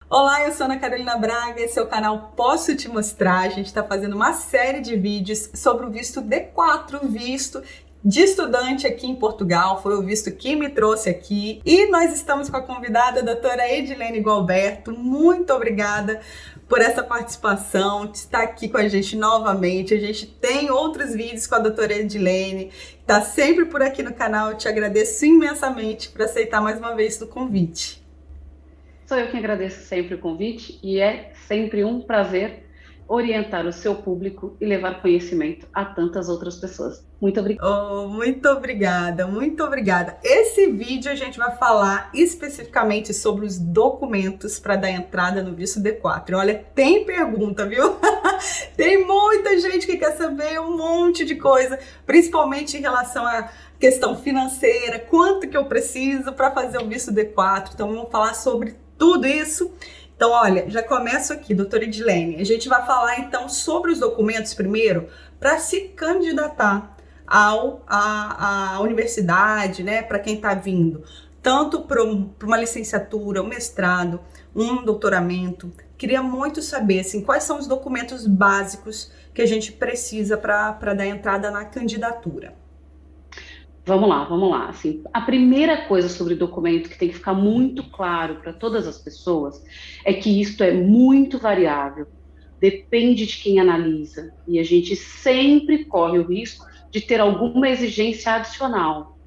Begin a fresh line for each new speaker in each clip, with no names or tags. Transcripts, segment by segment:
Olá, eu sou Ana Carolina Braga, esse é o canal Posso Te Mostrar. A gente está fazendo uma série de vídeos sobre o visto D4, visto de estudante aqui em Portugal. Foi o visto que me trouxe aqui. E nós estamos com a convidada, a doutora Edilene Gualberto. Muito obrigada por essa participação, de estar aqui com a gente novamente. A gente tem outros vídeos com a doutora Edilene, que está sempre por aqui no canal. Eu te agradeço imensamente por aceitar mais uma vez o convite.
Sou eu quem agradeço sempre o convite e é sempre um prazer orientar o seu público e levar conhecimento a tantas outras pessoas. Muito obrigada.
Oh, muito obrigada, muito obrigada. Esse vídeo a gente vai falar especificamente sobre os documentos para dar entrada no visto D4. Olha, tem pergunta, viu? Tem muita gente que quer saber um monte de coisa, principalmente em relação à questão financeira, quanto que eu preciso para fazer o visto D4. Então vamos falar sobre tudo isso. Então, olha, já começo aqui, doutora Edilene. A gente vai falar então sobre os documentos primeiro para se candidatar à universidade, né? Para quem está vindo, tanto para uma licenciatura, um mestrado, um doutoramento. Queria muito saber assim, quais são os documentos básicos que a gente precisa para dar entrada na candidatura.
Vamos lá. Assim, a primeira coisa sobre documento que tem que ficar muito claro para todas as pessoas é que isto é muito variável, depende de quem analisa, e a gente sempre corre o risco de ter alguma exigência adicional.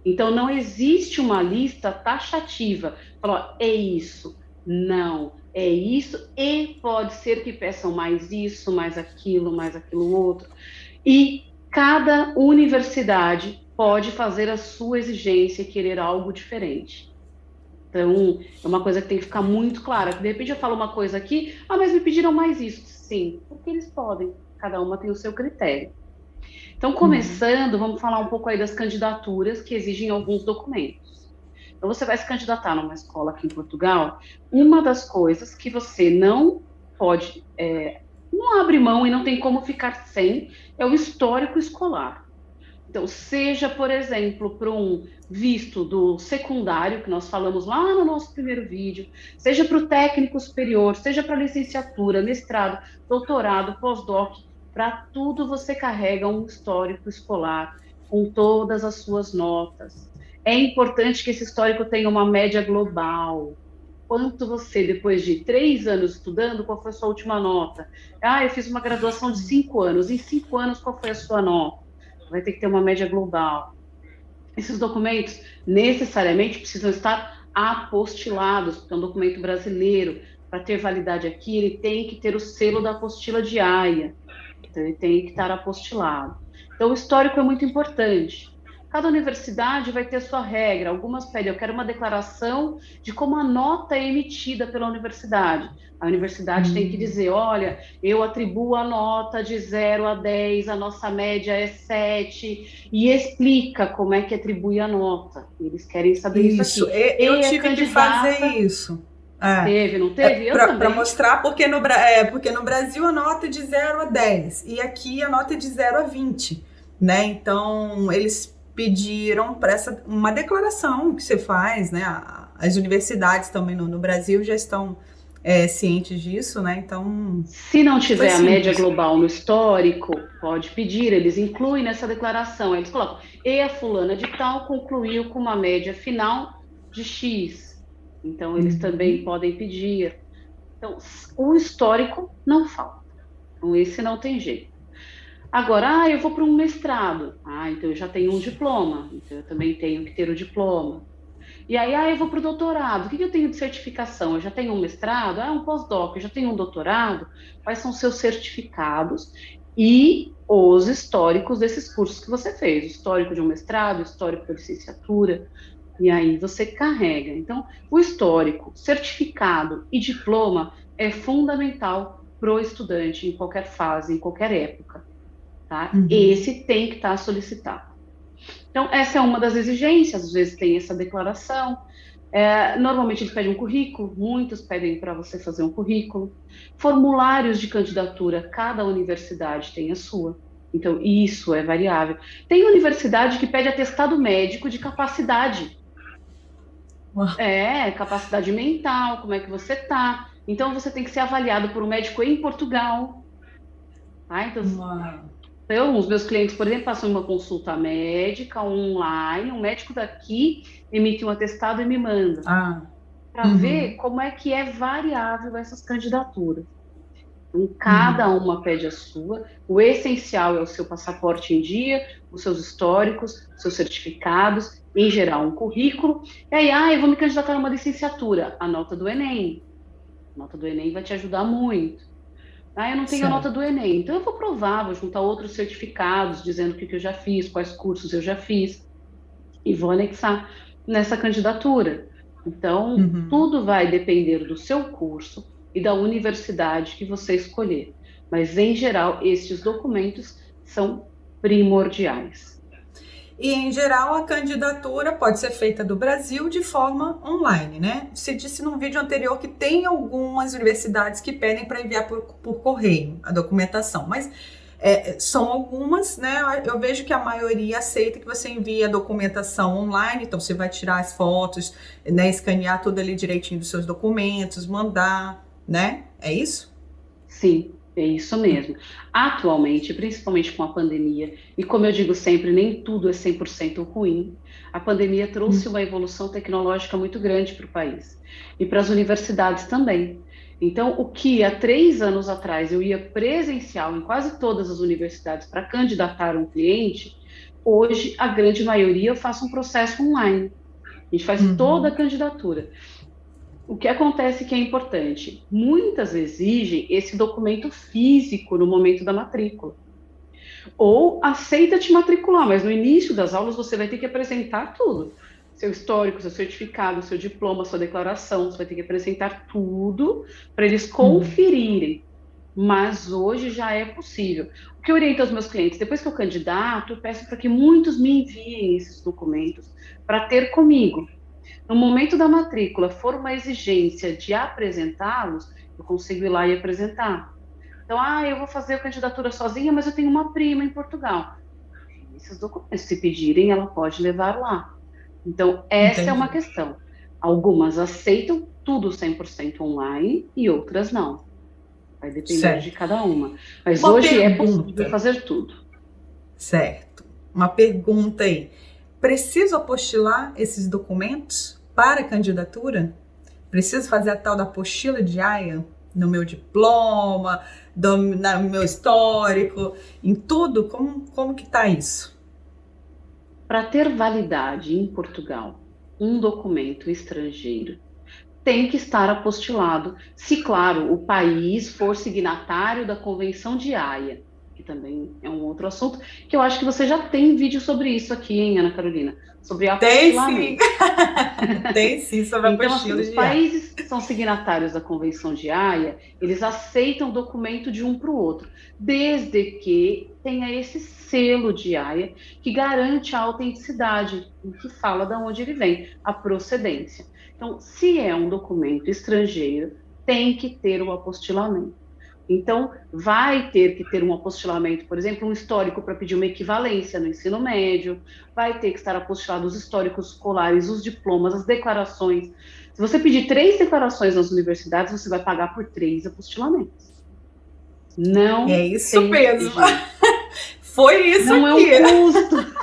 Então, não existe uma lista taxativa. Fala, ó, é isso. Não, é isso. E pode ser que peçam mais isso, mais aquilo outro. E cada universidade pode fazer a sua exigência e querer algo diferente. Então, é uma coisa que tem que ficar muito clara. De repente eu falo uma coisa aqui, mas me pediram mais isso. Sim, porque eles podem. Cada uma tem o seu critério. Então, começando, vamos falar um pouco aí das candidaturas que exigem alguns documentos. Então, você vai se candidatar numa escola aqui em Portugal, uma das coisas que você não pode, não abre mão e não tem como ficar sem, é o histórico escolar. Então, seja, por exemplo, para um visto do secundário, que nós falamos lá no nosso primeiro vídeo, seja para o técnico superior, seja para licenciatura, mestrado, doutorado, pós-doc, para tudo você carrega um histórico escolar com todas as suas notas. É importante que esse histórico tenha uma média global. Quanto você, depois de 3 anos estudando, qual foi a sua última nota? Eu fiz uma graduação de 5 anos. Em 5 anos, qual foi a sua nota? Vai ter que ter uma média global. Esses documentos necessariamente precisam estar apostilados, porque é um documento brasileiro. Para ter validade aqui, ele tem que ter o selo da apostila de AIA. Então, ele tem que estar apostilado. Então, o histórico é muito importante. Cada universidade vai ter a sua regra. Algumas pedem, eu quero uma declaração de como a nota é emitida pela universidade. A universidade tem que dizer, olha, eu atribuo a nota de 0 a 10, a nossa média é 7, e explica como é que atribui a nota. Eles querem saber isso aqui.
Eu tive que fazer isso.
Teve, não teve? Eu
Para
também.
mostrar, porque no Brasil a nota é de 0 a 10 e aqui a nota é de 0 a 20, né? Então, eles pediram para uma declaração que você faz, né? As universidades também no Brasil já estão cientes disso, né? Então,
Se não
foi
tiver a média
simples.
global no histórico, pode pedir, eles incluem nessa declaração, eles colocam, e a fulana de tal concluiu com uma média final de X. Então, eles também podem pedir. Então, o histórico não falta. Então, esse não tem jeito. Agora, eu vou para um mestrado. Então eu já tenho um diploma. Então, eu também tenho que ter o diploma. E aí, eu vou para o doutorado. O que eu tenho de certificação? Eu já tenho um mestrado? Um pós-doc. Eu já tenho um doutorado? Quais são os seus certificados e os históricos desses cursos que você fez? O histórico de um mestrado, o histórico da licenciatura. E aí você carrega. Então, o histórico, certificado e diploma é fundamental para o estudante em qualquer fase, em qualquer época. Tá? Esse tem que estar solicitado. Então, essa é uma das exigências, às vezes tem essa declaração. Normalmente eles pedem um currículo, muitos pedem para você fazer um currículo. Formulários de candidatura, cada universidade tem a sua. Então, isso é variável. Tem universidade que pede atestado médico de capacidade.
Uau.
Capacidade mental, como é que você tá. Então, você tem que ser avaliado por um médico em Portugal, tá?
Uau.
Então, os meus clientes, por exemplo, passam uma consulta médica online, um médico daqui emite um atestado e me manda,
Ah,
para ver
uhum,
como é que é variável essas candidaturas. Então, cada
uhum.
uma pede a sua. O essencial é o seu passaporte em dia, os seus históricos, seus certificados, em geral, um currículo. E aí, eu vou me candidatar a uma licenciatura. A nota do Enem. A nota do Enem vai te ajudar muito. Eu não tenho a nota do
Certo.
Enem, então eu vou provar, vou juntar outros certificados dizendo o que eu já fiz, quais cursos eu já fiz, e vou anexar nessa candidatura. Então,
Uhum.
tudo vai depender do seu curso e da universidade que você escolher. Mas, em geral, estes documentos são primordiais.
E, em geral, a candidatura pode ser feita do Brasil de forma online, né? Você disse num vídeo anterior que tem algumas universidades que pedem para enviar por correio a documentação, mas são algumas, né? Eu vejo que a maioria aceita que você envie a documentação online, então você vai tirar as fotos, né? Escanear tudo ali direitinho dos seus documentos, mandar, né? É isso?
Sim, é isso mesmo. Atualmente, principalmente com a pandemia, e como eu digo sempre, nem tudo é 100% ruim, a pandemia trouxe uma evolução tecnológica muito grande para o país e para as universidades também. Então, o que há 3 anos atrás eu ia presencial em quase todas as universidades para candidatar um cliente, hoje a grande maioria eu faço um processo online. A gente faz toda a
Uhum.
candidatura. O que acontece que é importante? Muitas exigem esse documento físico no momento da matrícula. Ou aceita te matricular, mas no início das aulas você vai ter que apresentar tudo. Seu histórico, seu certificado, seu diploma, sua declaração, você vai ter que apresentar tudo para eles
Uhum.
conferirem. Mas hoje já é possível. O que eu oriento aos meus clientes, depois que eu candidato, eu peço para que muitos me enviem esses documentos para ter comigo. No momento da matrícula, for uma exigência de apresentá-los, eu consigo ir lá e apresentar. Então, eu vou fazer a candidatura sozinha, mas eu tenho uma prima em Portugal. Esses documentos, se pedirem, ela pode levar lá. Então, essa é uma
Entendi.
questão. Algumas aceitam tudo 100% online e outras não. Vai depender de
Certo.
cada uma. Mas
Uma
hoje é possível
pergunta.
fazer tudo.
Certo. Uma pergunta aí. Preciso apostilar esses documentos para a candidatura? Preciso fazer a tal da apostila diária no meu diploma, no meu histórico, em tudo? Como que tá isso?
Para ter validade em Portugal, um documento estrangeiro tem que estar apostilado, se, claro, o país for signatário da Convenção de Haia, que também é um outro assunto, que eu acho que você já tem vídeo sobre isso aqui, hein, Ana Carolina? Sobre
Tem sim,
apostilamento.
tem sim sobre a
Então, assim,
apostila
os
diária.
países que são signatários da Convenção de Haia, eles aceitam o documento de um para o outro, desde que tenha esse selo de Haia que garante a autenticidade, que fala de onde ele vem, a procedência. Então, se é um documento estrangeiro, tem que ter o apostilamento. Então, vai ter que ter um apostilamento, por exemplo, um histórico para pedir uma equivalência no ensino médio, vai ter que estar apostilado os históricos escolares, os diplomas, as declarações. Se você pedir 3 declarações nas universidades, você vai pagar por 3 apostilamentos.
É
Não
isso
tem
mesmo.
jeito.
Foi isso
Não é um
aqui.
custo,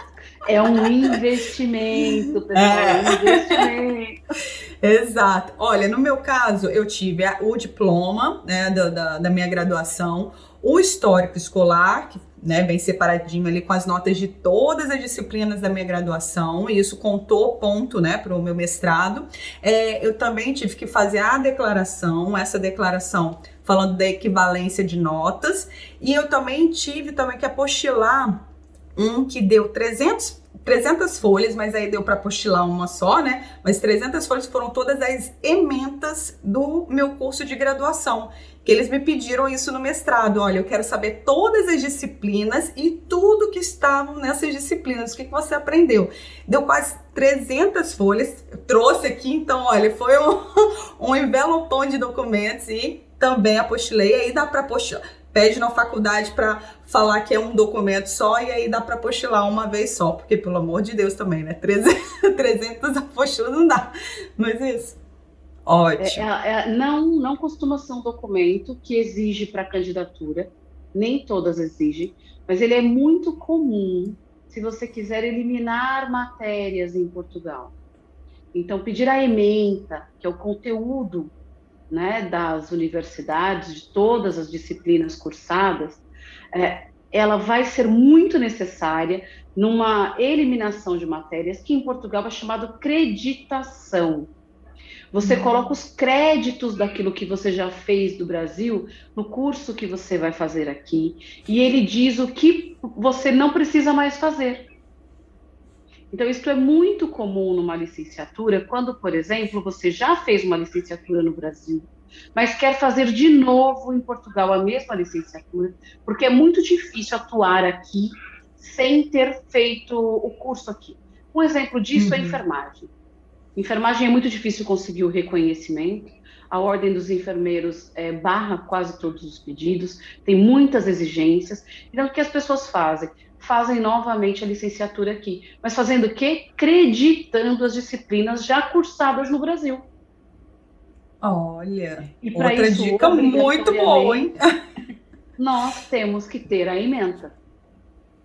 é um investimento, pessoal, é um investimento.
Exato. Olha, no meu caso, eu tive o diploma, né, da minha graduação, o histórico escolar, que, né, bem separadinho ali com as notas de todas as disciplinas da minha graduação, e isso contou ponto, né, para o meu mestrado. Eu também tive que fazer a declaração, essa declaração falando da equivalência de notas, e eu também tive que apostilar um que deu 300 folhas, mas aí deu para apostilar uma só, né? Mas 300 folhas foram todas as ementas do meu curso de graduação, que eles me pediram isso no mestrado. Olha, eu quero saber todas as disciplinas e tudo que estavam nessas disciplinas, o que você aprendeu. Deu quase 300 folhas, eu trouxe aqui, então, olha, foi um envelopão de documentos e também apostilei, aí dá para apostilar. pede na faculdade para falar que é um documento só e aí dá para apostilar uma vez só, porque pelo amor de Deus também, né? 300 apostilas não dá. Mas isso, ótimo.
Não costuma ser um documento que exige para candidatura, nem todas exigem, mas ele é muito comum se você quiser eliminar matérias em Portugal. Então, pedir a ementa, que é o conteúdo, né, das universidades, de todas as disciplinas cursadas, ela vai ser muito necessária numa eliminação de matérias que em Portugal é chamado creditação. Você coloca os créditos daquilo que você já fez do Brasil no curso que você vai fazer aqui, e ele diz o que você não precisa mais fazer. Então, isso é muito comum numa licenciatura, quando, por exemplo, você já fez uma licenciatura no Brasil, mas quer fazer de novo em Portugal a mesma licenciatura, porque é muito difícil atuar aqui sem ter feito o curso aqui. Um exemplo disso é a enfermagem. Enfermagem é muito difícil conseguir o reconhecimento, a Ordem dos Enfermeiros barra quase todos os pedidos, tem muitas exigências. Então, o que as pessoas fazem? Fazem novamente a licenciatura aqui, mas fazendo o quê? Creditando as disciplinas já cursadas no Brasil.
Olha,
e para
outra
isso,
dica muito boa, hein?
Nós temos que ter a ementa.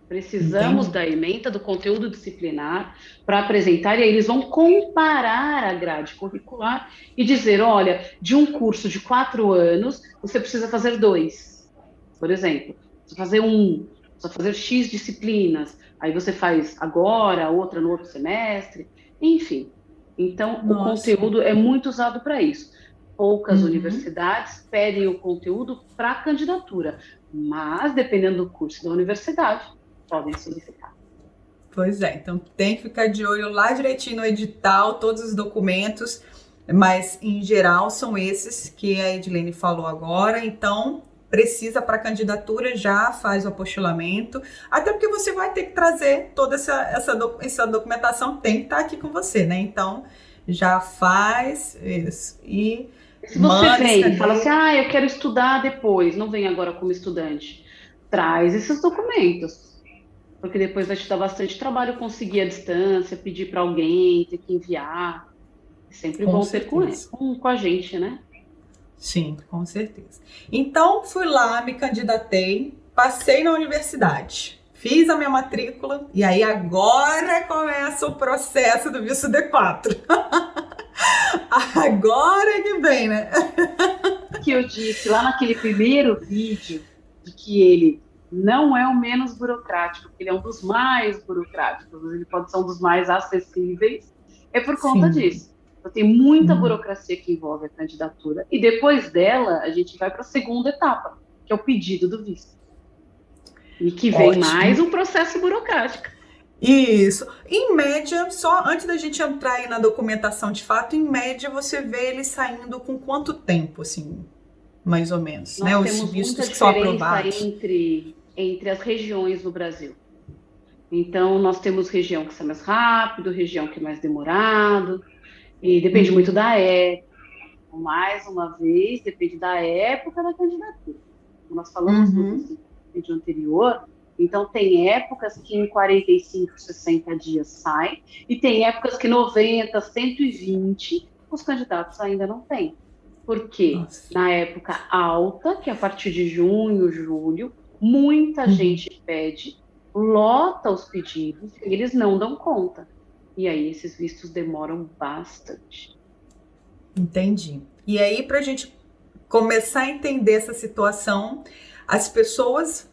Precisamos da ementa, do conteúdo disciplinar, para apresentar, e aí eles vão comparar a grade curricular e dizer, olha, de um curso de 4 anos, você precisa fazer 2, por exemplo. Você fazer precisa fazer X disciplinas, aí você faz agora, outra no outro semestre, enfim. Então, o conteúdo é muito usado para isso. Poucas universidades pedem o conteúdo para a candidatura, mas, dependendo do curso da universidade, podem solicitar.
Pois é, então tem que ficar de olho lá direitinho no edital, todos os documentos, mas em geral são esses que a Edilene falou agora, então precisa para candidatura, já faz o apostilamento, até porque você vai ter que trazer toda essa documentação, tem que estar aqui com você, né? Então já faz isso. E
se você vem e fala assim, eu quero estudar depois, não vem agora como estudante, traz esses documentos. Porque depois vai te dar bastante trabalho conseguir a distância, pedir para alguém, ter que enviar. É sempre bom ter com a gente, né?
Sim, com certeza. Então, fui lá, me candidatei, passei na universidade, fiz a minha matrícula, e aí agora começa o processo do visto D4. Agora que vem, né?
Que eu disse lá naquele primeiro vídeo, de que ele não é o menos burocrático, ele é um dos mais burocráticos, ele pode ser um dos mais acessíveis, é por conta disso. Então, tem muita burocracia que envolve a candidatura, e depois dela, a gente vai para a segunda etapa, que é o pedido do visto. E que vem mais um processo burocrático.
Isso. Em média, só antes da gente entrar aí na documentação de fato, em média você vê ele saindo com quanto tempo, assim, mais ou menos,
Nós
né?
temos
Os vistos
muita
que são aprovados.
diferença entre as regiões no Brasil. Então, nós temos região que é mais rápido, região que é mais demorado, e depende muito da época. Mais uma vez, depende da época da candidatura. Nós falamos no vídeo anterior, então tem épocas que em 45, 60 dias sai, e tem épocas que 90, 120, os candidatos ainda não têm. Porque na época alta, que é a partir de junho, julho, muita gente pede, lota os pedidos, e eles não dão conta. E aí esses vistos demoram bastante.
Entendi. E aí, para a gente começar a entender essa situação, as pessoas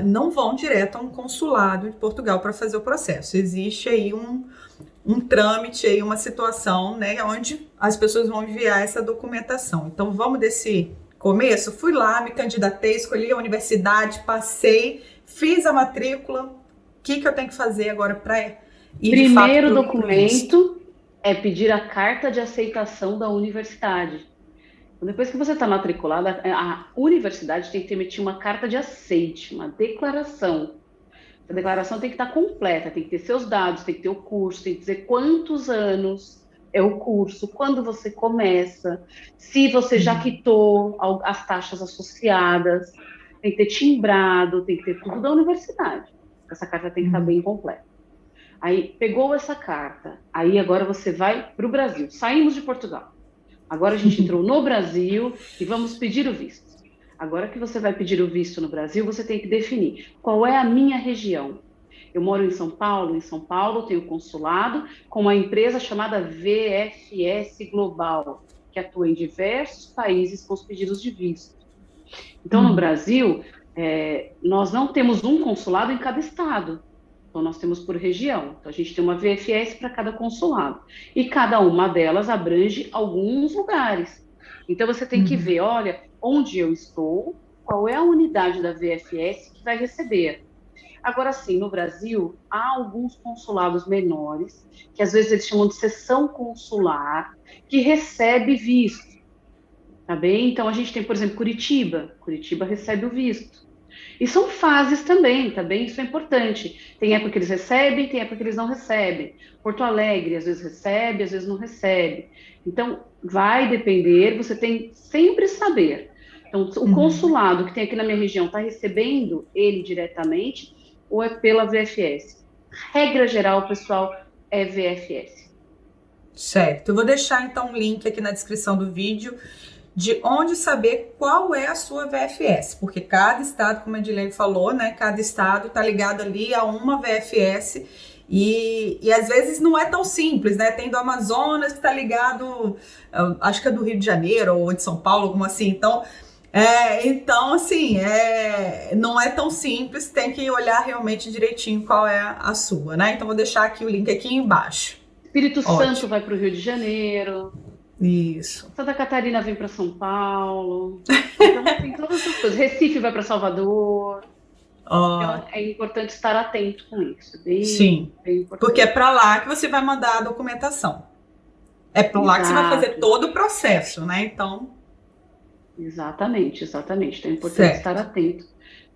não vão direto a um consulado de Portugal para fazer o processo. Existe aí um trâmite, aí uma situação, né, onde as pessoas vão enviar essa documentação. Então, vamos desse começo? Fui lá, me candidatei, escolhi a universidade, passei, fiz a matrícula. O que eu tenho que fazer agora para ir de fato?
Primeiro documento é pedir a carta de aceitação da universidade. Depois que você está matriculada, a universidade tem que emitir uma carta de aceite, uma declaração. A declaração tem que estar completa, tem que ter seus dados, tem que ter o curso, tem que dizer quantos anos é o curso, quando você começa, se você já quitou as taxas associadas. tem que ter timbrado, tem que ter tudo da universidade. Essa carta tem que estar bem completa. Aí, pegou essa carta, aí agora você vai para o Brasil. Saímos de Portugal. Agora a gente entrou no Brasil e vamos pedir o visto. Agora que você vai pedir o visto no Brasil, você tem que definir qual é a minha região. Eu moro em São Paulo tenho consulado com uma empresa chamada VFS Global, que atua em diversos países com os pedidos de visto. Então, no Brasil, nós não temos um consulado em cada estado. Então, nós temos por região. Então, a gente tem uma VFS para cada consulado. E cada uma delas abrange alguns lugares. Então, você tem que ver, olha, onde eu estou, qual é a unidade da VFS que vai receber. Agora, sim, no Brasil, há alguns consulados menores, que às vezes eles chamam de seção consular, que recebe visto. Tá bem? Então, a gente tem, por exemplo, Curitiba. Curitiba recebe o visto. E são fases também, tá bem? Isso é importante. Tem época que eles recebem, tem época que eles não recebem. Porto Alegre, às vezes recebe, às vezes não recebe. Então, vai depender, você tem sempre saber. Então, o consulado que tem aqui na minha região está recebendo ele diretamente ou é pela VFS? Regra geral, pessoal, é VFS.
Certo. Eu vou deixar, então, um link aqui na descrição do vídeo de onde saber qual é a sua VFS, porque cada estado, como a Edilene falou, né, cada estado está ligado ali a uma VFS e às vezes não é tão simples, né, tem do Amazonas que está ligado, acho que é do Rio de Janeiro ou de São Paulo, alguma assim, então assim, não é tão simples, tem que olhar realmente direitinho qual é a sua, né, então vou deixar aqui o link aqui embaixo.
Espírito Santo vai para o Rio de Janeiro.
Isso.
Santa Catarina vem para São Paulo. Então tem todas essas coisas. Recife vai para Salvador. Então é importante estar atento com isso.
Sim, porque é para lá que você vai mandar a documentação. É para lá que você vai fazer todo o processo, né? Então.
Exatamente. Então é importante estar atento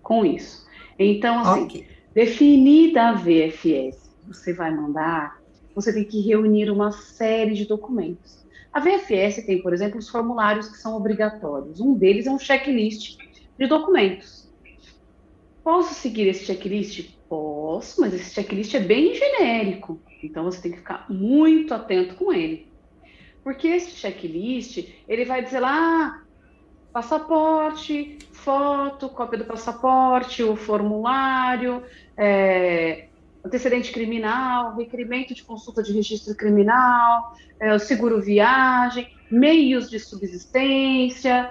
com isso. Então, assim, definida a VFS que você vai mandar, você tem que reunir uma série de documentos. A VFS tem, por exemplo, os formulários que são obrigatórios. Um deles é um checklist de documentos. Posso seguir esse checklist? Posso, mas esse checklist é bem genérico. Então, você tem que ficar muito atento com ele. Porque esse checklist, ele vai dizer lá, passaporte, foto, cópia do passaporte, o formulário, antecedente criminal, requerimento de consulta de registro criminal, o seguro viagem, meios de subsistência,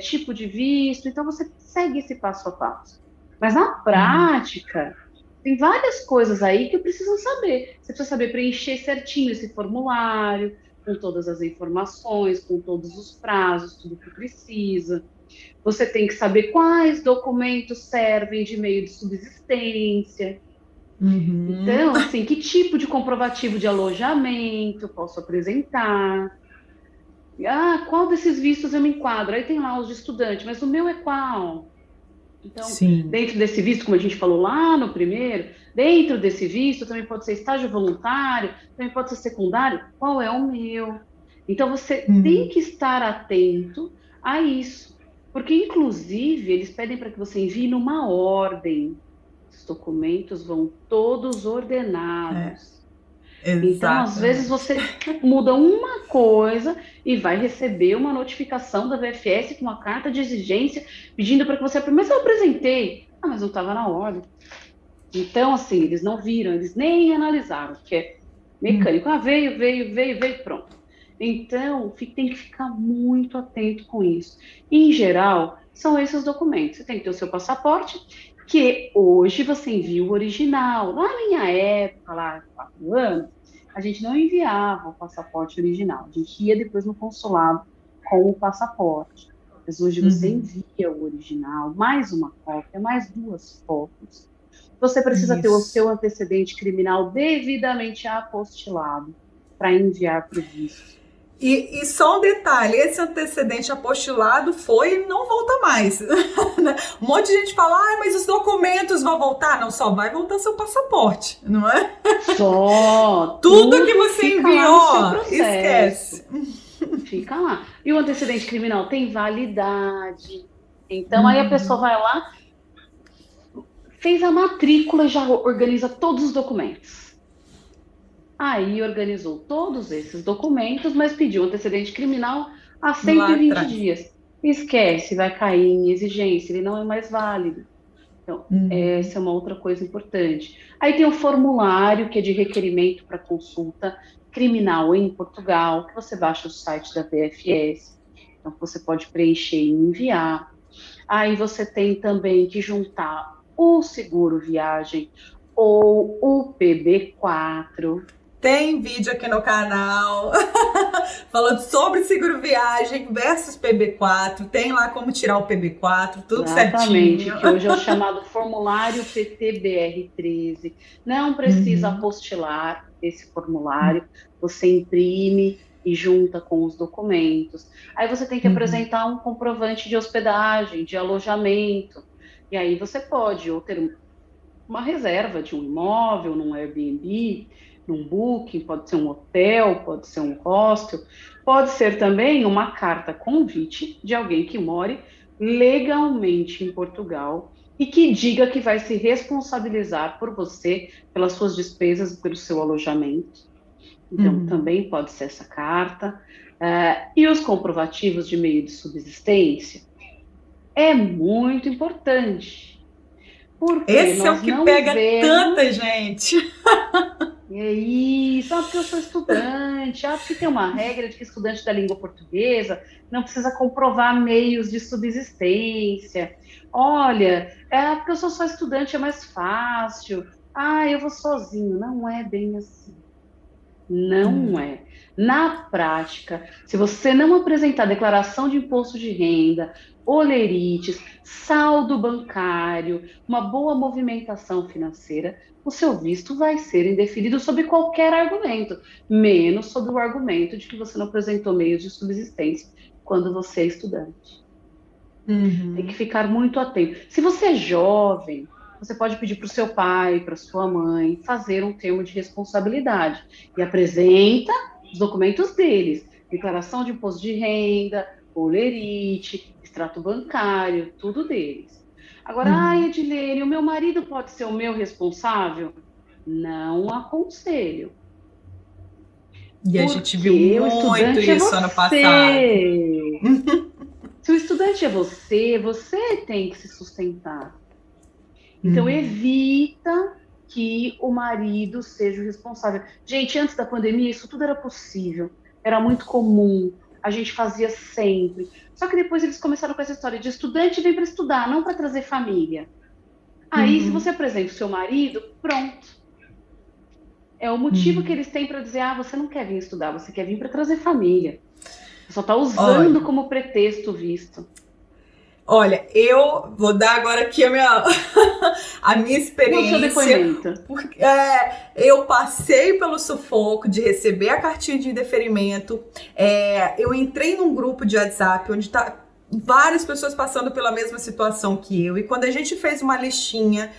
tipo de visto. Então, você segue esse passo a passo. Mas, na prática, tem várias coisas aí que precisam saber. Você precisa saber preencher certinho esse formulário, com todas as informações, com todos os prazos, tudo que precisa. Você tem que saber quais documentos servem de meio de subsistência. Então, assim, que tipo de comprovativo de alojamento eu posso apresentar? Qual desses vistos eu me enquadro? Aí tem lá os de estudante, mas o meu é qual? Então, dentro desse visto, como a gente falou lá no primeiro, dentro desse visto também pode ser estágio voluntário, também pode ser secundário, qual é o meu? Então, você tem que estar atento a isso, porque, inclusive, eles pedem para que você envie numa ordem. Os documentos vão todos ordenados. Então, às vezes, você muda uma coisa e vai receber uma notificação da VFS com uma carta de exigência pedindo para que você... Mas eu apresentei. Mas não estava na ordem. Então, assim, eles não viram, eles nem analisaram, que é mecânico. Veio, pronto. Então, tem que ficar muito atento com isso. Em geral, são esses documentos. Você tem que ter o seu passaporte, que hoje você envia o original. Lá na minha época, lá 4 anos, a gente não enviava o passaporte original. A gente ia depois no consulado com o passaporte. Mas hoje você envia o original, mais uma cópia, mais 2 fotos. Você precisa ter o seu antecedente criminal devidamente apostilado para enviar para o visto.
E só um detalhe, esse antecedente apostilado foi e não volta mais. Um monte de gente fala, mas os documentos vão voltar. Não, só vai voltar seu passaporte, não é?
Só.
Tudo que você enviou, esquece.
Fica lá. E o antecedente criminal tem validade. Então, aí a pessoa vai lá, fez a matrícula e já organiza todos os documentos. Aí organizou todos esses documentos, mas pediu um antecedente criminal há
Lá
120
atrás.
dias. Esquece, vai cair em exigência, ele não é mais válido. Então,
Uhum.
essa é uma outra coisa importante. Aí tem o formulário, que é de requerimento para consulta criminal em Portugal, que você baixa o site da VFS, então você pode preencher e enviar. Aí você tem também que juntar o seguro viagem ou o PB4.
Tem vídeo aqui no canal falando sobre seguro viagem versus PB4. Tem lá como tirar o PB4, tudo
Exatamente,
certinho.
que hoje é o chamado formulário PTBR13. Não precisa
Uhum.
apostilar esse formulário, você imprime e junta com os documentos. Aí você tem que
Uhum.
apresentar um comprovante de hospedagem, de alojamento. E aí você pode ou ter uma reserva de um imóvel, num Airbnb, num Booking, pode ser um hotel, pode ser um hostel, pode ser também uma carta convite de alguém que more legalmente em Portugal e que diga que vai se responsabilizar por você, pelas suas despesas e pelo seu alojamento. Então,
Uhum.
também pode ser essa carta. E os comprovativos de meio de subsistência é muito importante, porque
Esse é o
nós
que
não
pega tanta
vemos.
gente.
É isso, porque eu sou estudante, porque tem uma regra de que estudante da língua portuguesa não precisa comprovar meios de subsistência. Olha, porque eu sou só estudante, é mais fácil. Eu vou sozinho. Não é bem assim. Não
Uhum.
é. Na prática, se você não apresentar declaração de imposto de renda, olerites, saldo bancário, uma boa movimentação financeira, o seu visto vai ser indeferido sob qualquer argumento, menos sob o argumento de que você não apresentou meios de subsistência quando você é estudante. Tem que
Uhum.
ficar muito atento. Se você é jovem, você pode pedir para o seu pai, para sua mãe, fazer um termo de responsabilidade e apresenta os documentos deles, declaração de imposto de renda, olerite, extrato bancário, tudo deles. Agora,
Uhum.
Edilene, o meu marido pode ser o meu responsável? Não aconselho,
E a gente viu
porque o
muito
estudante é
isso ano passado.
você. Se o estudante é você, você tem que se sustentar. Então,
Uhum.
evita que o marido seja o responsável. Gente, antes da pandemia, isso tudo era possível, era muito comum, a gente fazia sempre. Só que depois eles começaram com essa história de estudante vem para estudar, não para trazer família. Aí, se
Uhum.
você apresenta o seu marido, pronto. É o motivo que
Uhum.
eles têm para dizer: você não quer vir estudar, você quer vir para trazer família. Você só está usando
Olha,
como pretexto o visto.
olha, eu vou dar agora aqui a minha
No seu
experiência,
depoimento.
porque eu passei pelo sufoco de receber a cartinha de indeferimento. Eu entrei num grupo de WhatsApp onde tá várias pessoas passando pela mesma situação que eu, e quando a gente fez uma listinha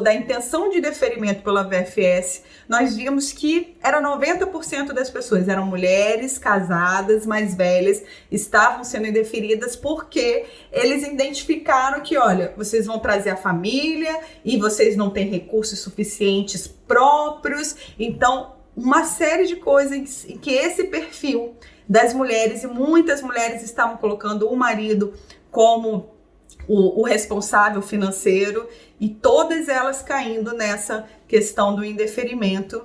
da intenção de deferimento pela VFS, nós vimos que era 90% das pessoas eram mulheres casadas, mais velhas, estavam sendo indeferidas porque eles identificaram que, olha, vocês vão trazer a família e vocês não têm recursos suficientes próprios, então uma série de coisas em que esse perfil das mulheres, e muitas mulheres estavam colocando o marido como o responsável financeiro, e todas elas caindo nessa questão do indeferimento,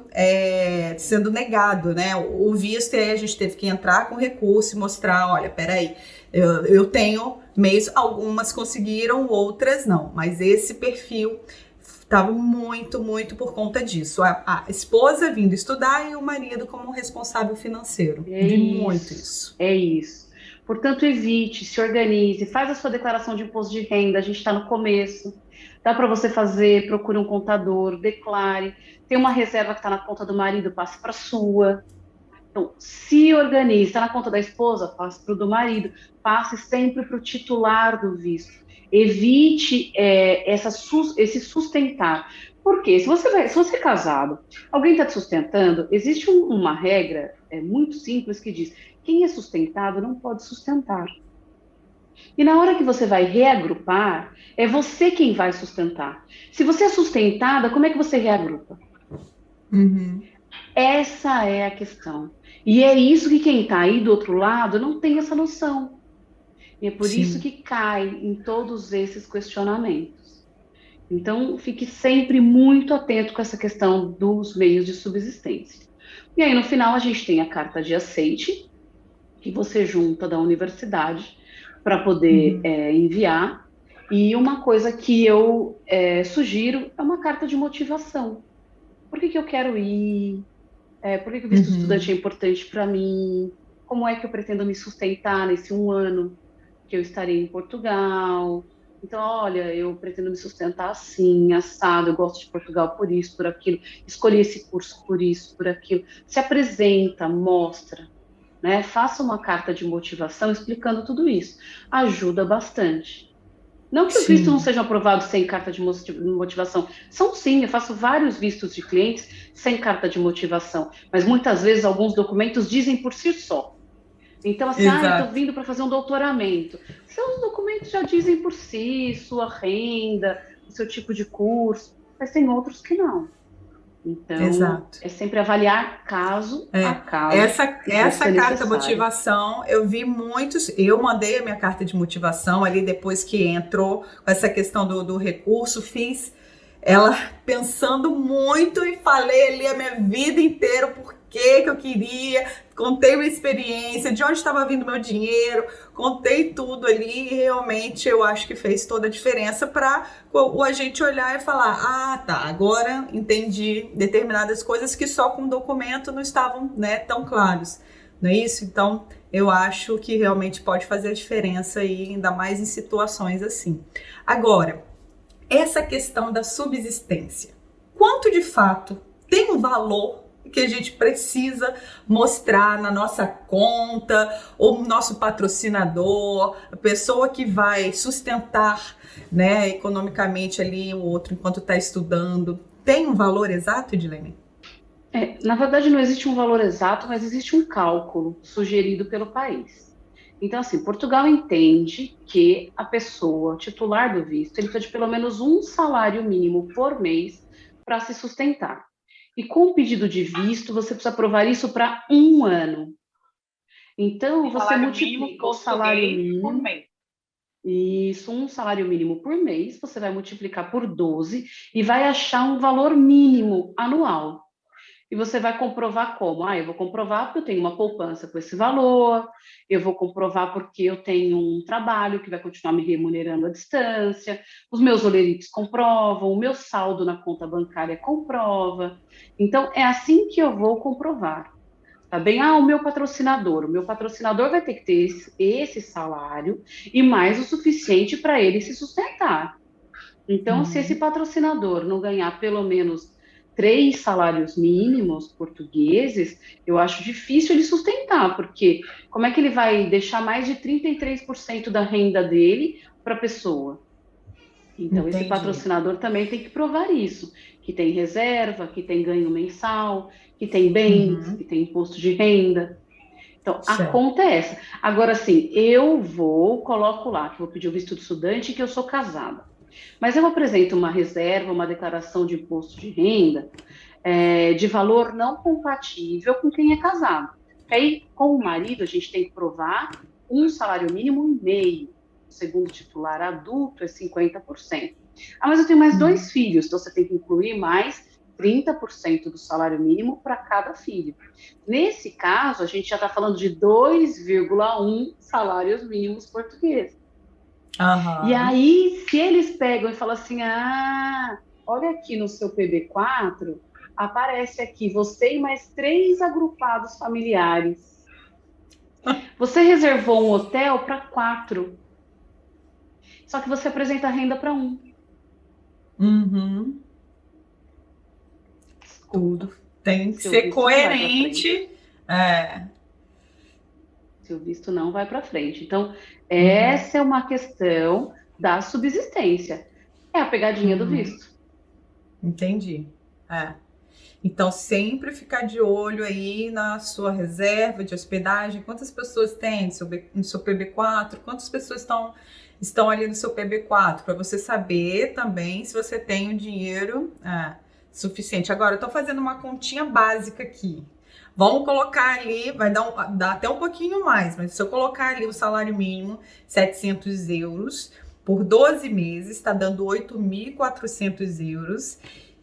sendo negado, né? O visto, e aí a gente teve que entrar com recurso e mostrar, olha, peraí, eu tenho meios, algumas conseguiram, outras não, mas esse perfil estava muito, muito por conta disso. A esposa vindo estudar e o marido como responsável financeiro.
É
Vi muito
isso,
isso.
é isso. Portanto, evite, se organize, faz a sua declaração de imposto de renda, a gente está no começo. Dá para você fazer, procure um contador, declare. Tem uma reserva que está na conta do marido, passe para a sua. Então, se organize, está na conta da esposa, passe para o do marido, passe sempre para o titular do visto. Evite esse sustentar. Porque se você é casado, alguém está te sustentando, existe uma regra muito simples que diz: quem é sustentado não pode sustentar. E na hora que você vai reagrupar, é você quem vai sustentar. Se você é sustentada, como é que você reagrupa?
Uhum.
Essa é a questão. E é isso que quem está aí do outro lado não tem essa noção. E é por isso
Sim.
que cai em todos esses questionamentos. Então, fique sempre muito atento com essa questão dos meios de subsistência. E aí, no final, a gente tem a carta de aceite, que você junta da universidade para poder
Uhum.
enviar. E uma coisa que eu sugiro é uma carta de motivação. Por que que eu quero ir? Por que que o visto estudante é
Uhum.
importante para mim? Como é que eu pretendo me sustentar nesse um ano que eu estarei em Portugal? Então, olha, eu pretendo me sustentar assim, assado, eu gosto de Portugal por isso, por aquilo, escolhi esse curso por isso, por aquilo. Se apresenta, mostra, né? Faça uma carta de motivação explicando tudo isso. Ajuda bastante. Não que os vistos não
Sim.
sejam aprovados sem carta de motivação. São sim, eu faço vários vistos de clientes sem carta de motivação. Mas muitas vezes alguns documentos dizem por si só. Então, assim, eu estou
Exato.
vindo para fazer um doutoramento. Seus documentos já dizem por si, sua renda, o seu tipo de curso, mas tem outros que não. Então,
Exato.
é sempre avaliar caso a
É,
caso,
essa,
se for
essa
ser
carta
necessário.
motivação, eu vi muitos. Eu mandei a minha carta de motivação ali depois que entrou com essa questão do recurso, fiz ela pensando muito e falei ali a minha vida inteira o porquê que eu queria, contei minha experiência, de onde estava vindo meu dinheiro, contei tudo ali e realmente eu acho que fez toda a diferença para o agente olhar e falar: ah, tá, agora entendi determinadas coisas que só com o documento não estavam, né, tão claros. Não é isso? Então, eu acho que realmente pode fazer a diferença aí, ainda mais em situações assim. Agora, essa questão da subsistência. Quanto de fato tem um valor que a gente precisa mostrar na nossa conta, ou nosso patrocinador, a pessoa que vai sustentar, né, economicamente ali o outro enquanto está estudando, tem um valor exato, Edilene?
Na verdade, não existe um valor exato, mas existe um cálculo sugerido pelo país. Então, assim, Portugal entende que a pessoa titular do visto, ele precisa de pelo menos um salário mínimo por mês para se sustentar. E com o pedido de visto, você precisa provar isso para um ano. Então, você
Salário mínimo
multiplica o salário
português por
mínimo,
mês.
isso, um salário mínimo por mês, você vai multiplicar por 12 e vai achar um valor mínimo anual. E você vai comprovar como? Eu vou comprovar porque eu tenho uma poupança com esse valor, eu vou comprovar porque eu tenho um trabalho que vai continuar me remunerando à distância, os meus olerites comprovam, o meu saldo na conta bancária comprova. Então, é assim que eu vou comprovar. Tá bem? O meu patrocinador vai ter que ter esse salário e mais o suficiente para ele se sustentar. Então, se esse
Uhum.
patrocinador não ganhar pelo menos 3 salários mínimos portugueses, eu acho difícil ele sustentar, porque como é que ele vai deixar mais de 33% da renda dele para a pessoa? Então, esse
Entendi.
patrocinador também tem que provar isso, que tem reserva, que tem ganho mensal, que tem bens, que
Uhum.
tem imposto de renda. Então, a
Certo.
conta é essa. Agora, sim, eu coloco lá que vou pedir o visto de estudante e que eu sou casada. Mas eu apresento uma reserva, uma declaração de imposto de renda de valor não compatível com quem é casado. Porque aí, com o marido, a gente tem que provar um salário mínimo e meio. O segundo titular adulto é 50%. Mas eu tenho mais
Uhum.
2 filhos, então você tem que incluir mais 30% do salário mínimo para cada filho. Nesse caso, a gente já está falando de 2,1 salários mínimos portugueses. E
Aham.
aí, se eles pegam e falam assim, olha aqui no seu PB4, aparece aqui você e mais 3 agrupados familiares. Você reservou um hotel para 4, só que você apresenta renda para um.
Uhum. Tudo
Desculpa,
tem que
seu
ser
visto não vai para
coerente.
frente.
É.
Seu visto não vai para frente. Então,
Uhum.
essa é uma questão da subsistência. É a pegadinha do
Uhum.
visto.
Entendi. É. Então, sempre ficar de olho aí na sua reserva de hospedagem. Quantas pessoas tem no seu PB4? Quantas pessoas estão ali no seu PB4? Para você saber também se você tem o dinheiro suficiente. Agora, eu estou fazendo uma continha básica aqui. Vamos colocar ali, vai dar até um pouquinho mais, mas se eu colocar ali o salário mínimo, 700 euros, por 12 meses, está dando 8.400 euros.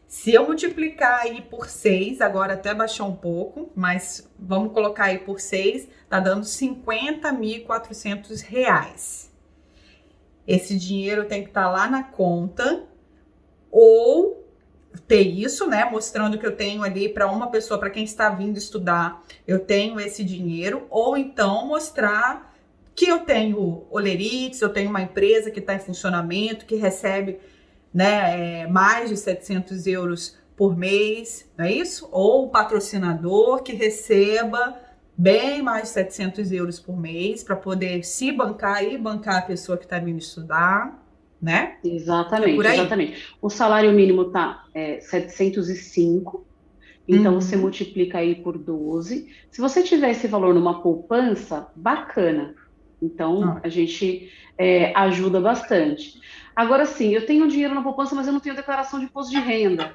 Se eu multiplicar aí por 6, agora até baixou um pouco, mas vamos colocar aí por 6, tá dando 50.400 reais. Esse dinheiro tem que estar lá na conta, ou ter isso, né, mostrando que eu tenho ali para uma pessoa, para quem está vindo estudar, eu tenho esse dinheiro, ou então mostrar que eu tenho Olerites, eu tenho uma empresa que está em funcionamento, que recebe, né, mais de 700 euros por mês, não é isso? Ou o patrocinador que receba bem mais de 700 euros por mês para poder se bancar e bancar a pessoa que está vindo estudar, né?
Exatamente,
É por aí.
exatamente. O salário mínimo tá 705, então você multiplica aí por 12. Se você tiver esse valor numa poupança, bacana. Então, a gente ajuda bastante. Agora sim, eu tenho dinheiro na poupança, mas eu não tenho declaração de imposto de renda.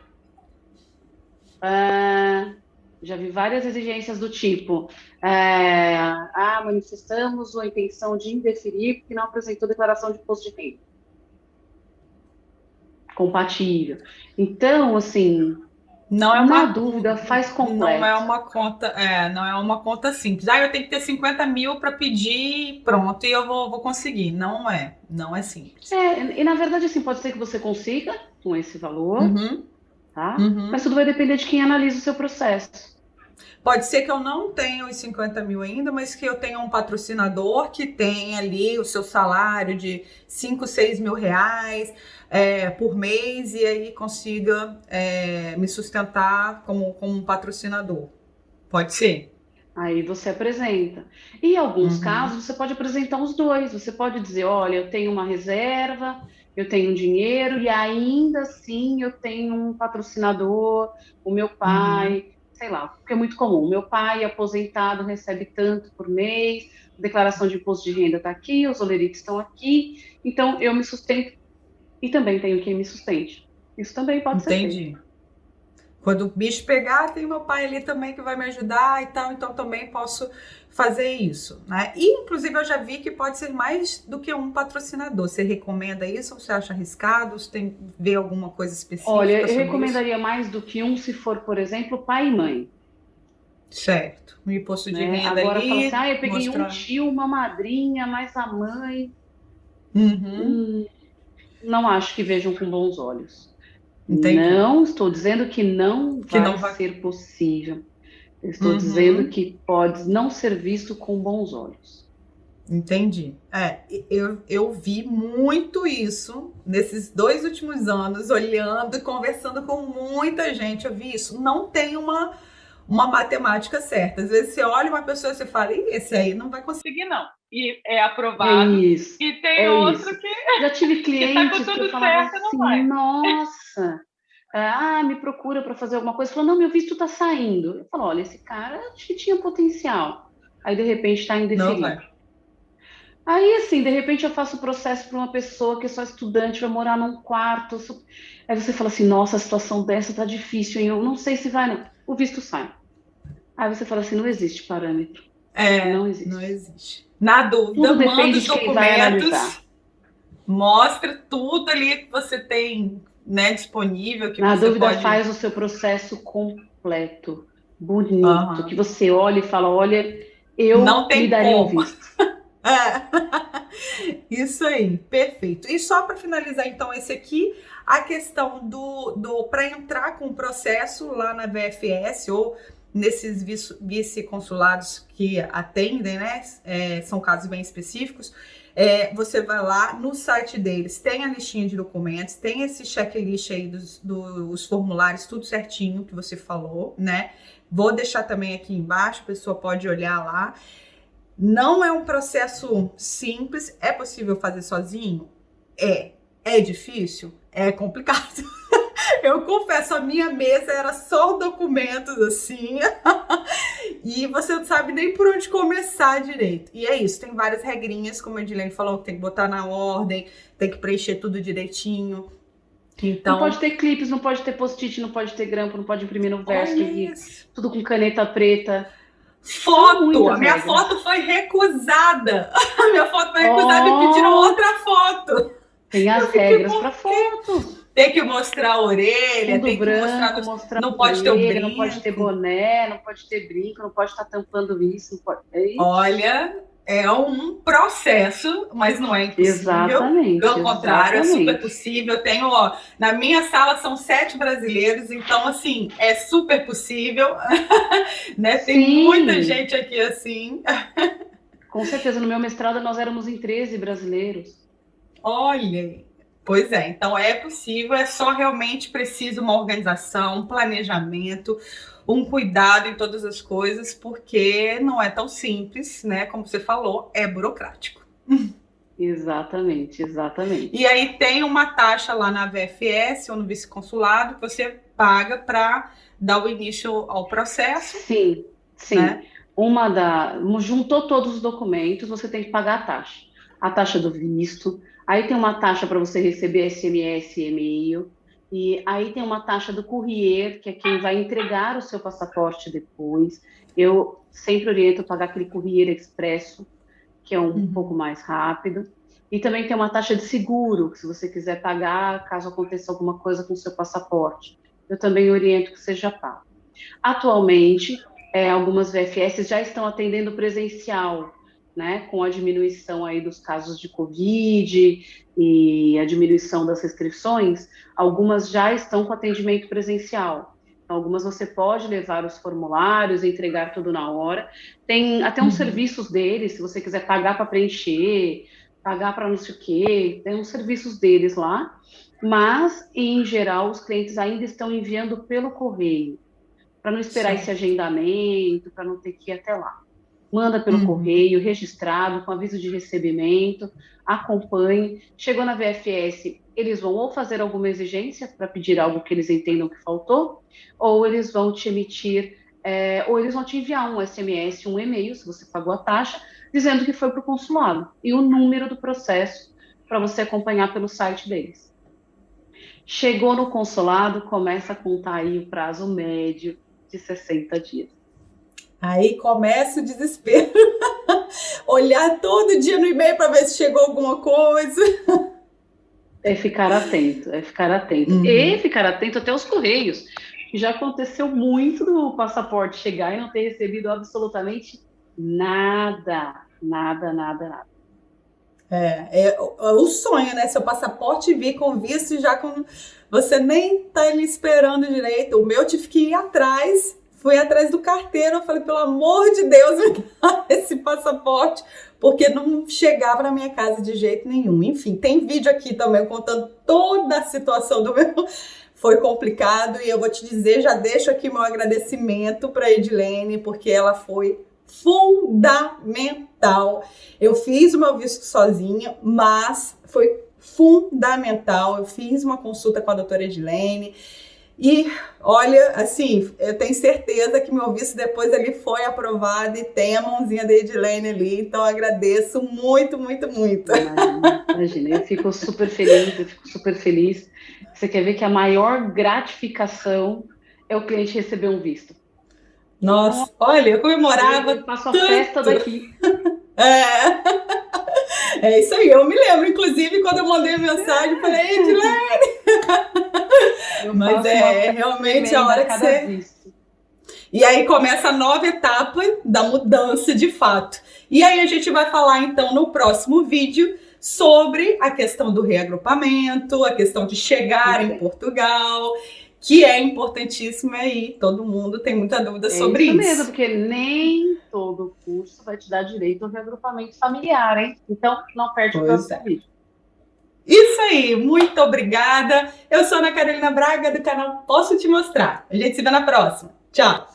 Já vi várias exigências do tipo, manifestamos a intenção de indeferir porque não apresentou declaração de imposto de renda compatível. Então, assim,
não é
na dúvida, faz completo.
Não é uma conta simples. Eu tenho que ter 50 mil para pedir, pronto, e eu vou conseguir. Não é simples.
E na verdade, assim, pode ser que você consiga com esse valor, tá? Mas tudo vai depender de quem analisa o seu processo.
Pode ser que eu não tenha os 50 mil ainda, mas que eu tenha um patrocinador que tem ali o seu salário de 5, 6 mil reais por mês e aí consiga me sustentar como um patrocinador. Pode ser?
Aí você apresenta. E em alguns casos, você pode apresentar os dois. Você pode dizer, olha, eu tenho uma reserva, eu tenho um dinheiro e ainda assim eu tenho um patrocinador, o meu pai... sei lá, porque é muito comum. Meu pai aposentado recebe tanto por mês, a declaração de imposto de renda está aqui, os olerites estão aqui, então eu me sustento e também tenho quem me sustente. Isso também pode ser feito.
Quando o bicho pegar, tem meu pai ali também que vai me ajudar e tal, então também posso fazer isso, né? E, inclusive, eu já vi que pode ser mais do que um patrocinador. Você recomenda isso ou você acha arriscado? Você vê alguma coisa específica?
Olha, eu recomendaria mais do que um se for, por exemplo, pai e mãe.
Certo. O imposto de renda
agora
ali...
fala assim, eu peguei um tio, uma madrinha, mais a mãe. Não acho que vejam com bons olhos. Entendi. Não estou dizendo que não vai ser possível. Eu estou dizendo que pode não ser visto com bons olhos.
Entendi. Eu vi muito isso nesses 2 últimos anos, olhando e conversando com muita gente. Eu vi isso. Não tem uma matemática certa. Às vezes você olha uma pessoa e você fala, esse aí não vai conseguir, não. E é aprovado.
Isso.
E tem outro que...
Já tive clientes que eu falava assim, nossa... me procura para fazer alguma coisa. Falou, não, meu visto está saindo. Eu falo, olha, esse cara acho que tinha potencial. Aí, de repente, está indeferido. Aí, assim, de repente eu faço o processo para uma pessoa que é só estudante, vai morar num quarto. Aí você fala assim, nossa, a situação dessa tá difícil, hein? Eu não sei se vai, não. O visto sai. Aí você fala assim, não existe parâmetro. Não existe.
Não existe. Na dúvida,
tudo
manda
depende
os
de quem vai analisar.
Mostra tudo ali que você tem, né, disponível. Que
Na
você
dúvida,
pode...
faz o seu processo completo, bonito, que você olha e fala, olha, eu
não tem
me daria um visto.
Isso aí, perfeito. E só para finalizar, então, esse aqui, a questão para entrar com o processo lá na VFS ou nesses vice-consulados que atendem, né? São casos bem específicos. Você vai lá no site deles, tem a listinha de documentos, tem esse checklist aí dos formulários, tudo certinho que você falou, né? Vou deixar também aqui embaixo, a pessoa pode olhar lá. Não é um processo simples, é possível fazer sozinho? É difícil? É complicado. Eu confesso, a minha mesa era só documentos assim, e você não sabe nem por onde começar direito. E é isso, tem várias regrinhas, como a Edilene falou, tem que botar na ordem, tem que preencher tudo direitinho.
Não
Então,
pode ter clipes, não pode ter post-it, não pode ter grampo, não pode imprimir no verso,
olha
tem que
isso.
tudo com caneta preta. São
Foto! A
muitas
minha
regras.
foto foi recusada. A minha foto foi recusada e pediram
Oh,
outra foto.
tem
Eu
as
fiquei,
regras
por
para
quê?
foto.
Tem que mostrar a orelha,
Fundo
tem que mostrar.
branco, mostrar
Não
a
pode ter o
orelha, não pode ter
brinco.
boné, não pode ter brinco, não pode estar tampando isso, não pode. Ixi.
Olha, é um processo, mas não é impossível.
Exatamente,
Pelo contrário, é super
exatamente.
possível. Eu tenho, ó, na minha sala são 7 brasileiros, então, assim, é super possível, né? Tem muita
Sim,
gente aqui assim.
com certeza. No meu mestrado nós éramos em 13 brasileiros.
Olha, pois é, então é possível, é só realmente preciso uma organização, um planejamento, um cuidado em todas as coisas, porque não é tão simples, né? Como você falou, é burocrático.
Exatamente, exatamente.
E aí tem uma taxa lá na VFS ou no vice-consulado que você paga para dar o início ao processo,
Sim, sim.
né?
Juntou todos os documentos, você tem que pagar a taxa. A taxa do visto, aí tem uma taxa para você receber SMS e e-mail, e aí tem uma taxa do courier, que é quem vai entregar o seu passaporte depois. Eu sempre oriento a pagar aquele courier expresso, que é um pouco
Uhum.
mais rápido. E também tem uma taxa de seguro, que se você quiser pagar, caso aconteça alguma coisa com o seu passaporte. Eu também oriento que seja pago. Atualmente, algumas VFS já estão atendendo presencial, né, com a diminuição aí dos casos de Covid e a diminuição das restrições, algumas já estão com atendimento presencial. Então, algumas você pode levar os formulários, entregar tudo na hora. Tem até uns
Uhum.
serviços deles, se você quiser pagar para preencher, pagar para não sei o quê, tem uns serviços deles lá. Mas, em geral, os clientes ainda estão enviando pelo correio para não esperar esse
Certo.
agendamento, para não ter que ir até lá. Manda pelo
Uhum.
correio, registrado, com aviso de recebimento, acompanhe. Chegou na VFS, eles vão ou fazer alguma exigência para pedir algo que eles entendam que faltou, ou eles vão te emitir, ou eles vão te enviar um SMS, um e-mail, se você pagou a taxa, dizendo que foi para o consulado, e o número do processo para você acompanhar pelo site deles. Chegou no consulado, começa a contar aí o prazo médio de 60 dias.
Aí começa o desespero. Olhar todo dia no e-mail para ver se chegou alguma coisa.
É ficar atento, é ficar atento. E
Uhum.
ficar atento até os correios. Já aconteceu muito do passaporte chegar e não ter recebido absolutamente nada, nada, nada, nada.
É o sonho, né? Seu passaporte vir com visto já com. Você nem tá ali esperando direito. O meu eu tive que ir atrás. Fui atrás do carteiro. Eu falei, pelo amor de Deus, me dá esse passaporte. Porque não chegava na minha casa de jeito nenhum. Enfim, tem vídeo aqui também contando toda a situação do meu. Foi complicado e eu vou te dizer, já deixo aqui meu agradecimento para a Edilene, porque ela foi fundamental. Eu fiz o meu visto sozinha, mas foi fundamental. Eu fiz uma consulta com a doutora Edilene e, olha, assim, eu tenho certeza que meu visto depois ele foi aprovado e tem a mãozinha da Edilene ali, então eu agradeço muito, muito, muito.
Imagina, imagina. Eu fico super feliz, eu fico super feliz. Você quer ver que a maior gratificação é o cliente receber um visto. Nossa,
Nossa, olha, eu
eu
comemorava
faço a festa
tanto.
daqui.
É isso aí, eu me lembro, inclusive, quando eu mandei a mensagem, eu falei, Edilene,
Eu
mas
faço uma
é
festa
realmente a
tremenda a
hora que
cada
você.
visto.
E aí começa a nova etapa da mudança de fato. E aí a gente vai falar então no próximo vídeo sobre a questão do reagrupamento, a questão de chegar
Muito
em
bem.
Portugal, que é importantíssimo aí, todo mundo tem muita dúvida
É
sobre
isso mesmo,
isso.
porque nem todo curso vai te dar direito ao reagrupamento familiar, hein? Então, não perde o
Pois
próximo
é.
vídeo.
Isso aí, muito obrigada. Eu sou a Ana Carolina Braga do canal Posso Te Mostrar. A gente se vê na próxima. Tchau!